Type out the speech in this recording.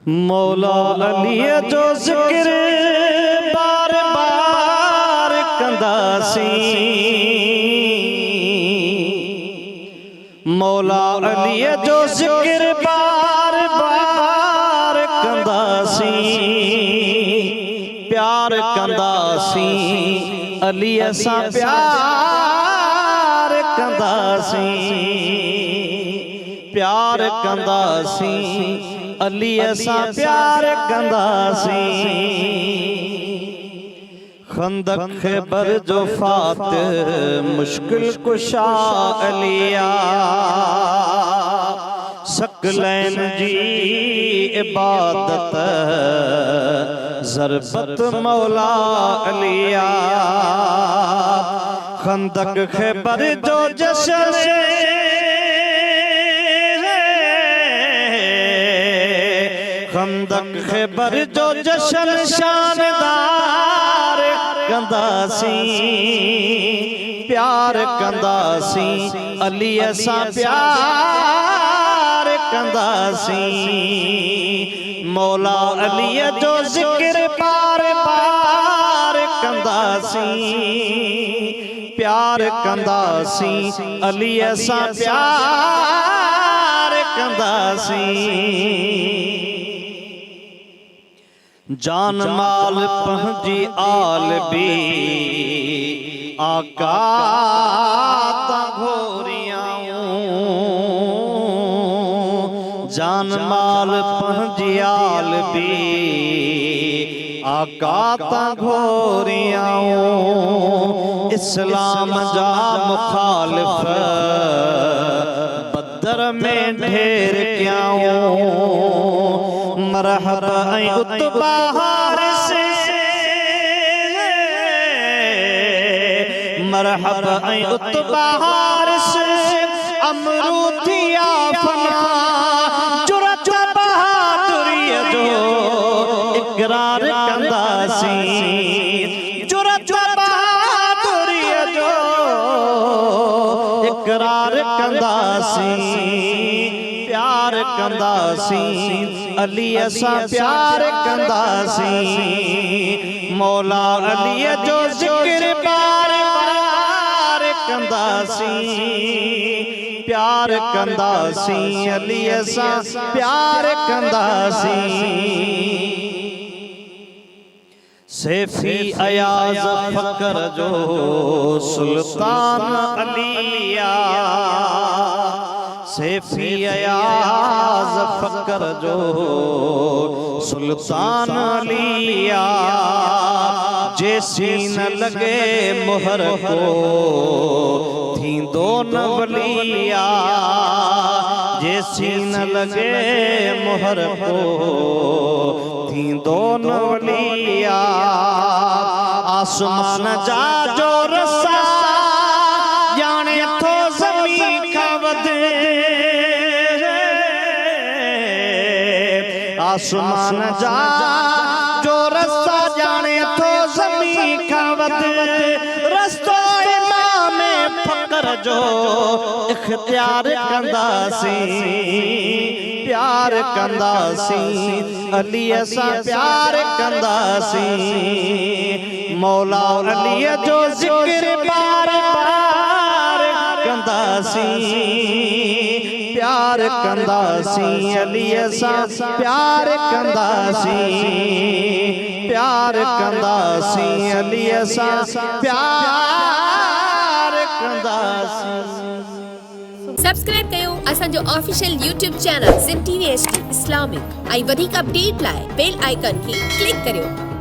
मौला अली जो ज़िक्र बार बार कंदासी, मौला अली जो ज़िक्र बार बार कंदासी, प्यार कंदासी अली असां प्यार कंदासी, प्यार कंदासी अली असां प्यार कंदासी। खंदक ख़ैबर जो फातिह मुश्किल कुशा अलिया, सकलैन जी इबादत ज़रबत मौला अलिया। खंदक ख़ैबर जो जश्न खंदक ख़ैबर जो जश्न शानदार कंदासी, प्यार कंदासी अली असां प्यार कंदासी। मौला अली जो ज़िक्र बार बार कंदासी, प्यार कंदासी अली असां प्यार कंदासी। जान माल पंहिंजी आल बि आका तां घोरियाऊं, जान माल पंहिंजी आल बि आका तां घोरियाऊं। इस्लाम जा मुखालिफ बदर में ढेर कयाऊं। मरहबा ऐं उतबा हारिस, मरहबा ऐं उतबा हारिस अमरू थिया फना। जुरत बहादुरीअ जो इक़रार कंदासी, जुरत बहादुरीअ जो इक़रार कंदासी, प्यार कंदासी अली असां प्यार कंदासी। मौला अली जो ज़िक्र बार बार कंदासी, प्यार कंदासी अली असां प्यार कंदासी। सैफी अयाज़ फ़कर जो सुल्तान अलिया, सैफी अयाज़ फ़कर जो सुल्तान अलिया। जैसी न लगे मुहर को थींदो न वलिया, जैसी न लगे मुहर को थींदो न वलिया। आसमान जा जो रसा ॼाणे थो ज़मीन खां वधे, आसमान जा जो रस्ता ॼाणे थो ज़मीन खां वधे। रस्तो इमाम फ़कर जो इख़्तियार कंदासी, प्यार कंदासी अली असां प्यार कंदासी। मौला अली जो ज़िक्र बार बार कंदासी, प्यार कंदासी अली असां प्यार कंदासी, प्यार कंदासी अली असां प्यार कंदासी। सब्सक्राइब कयो असांजो official YouTube channel Sindh TV HD Islamic ऐं वधीक अपडेट लाइ बेल आइकन खे क्लिक करियो।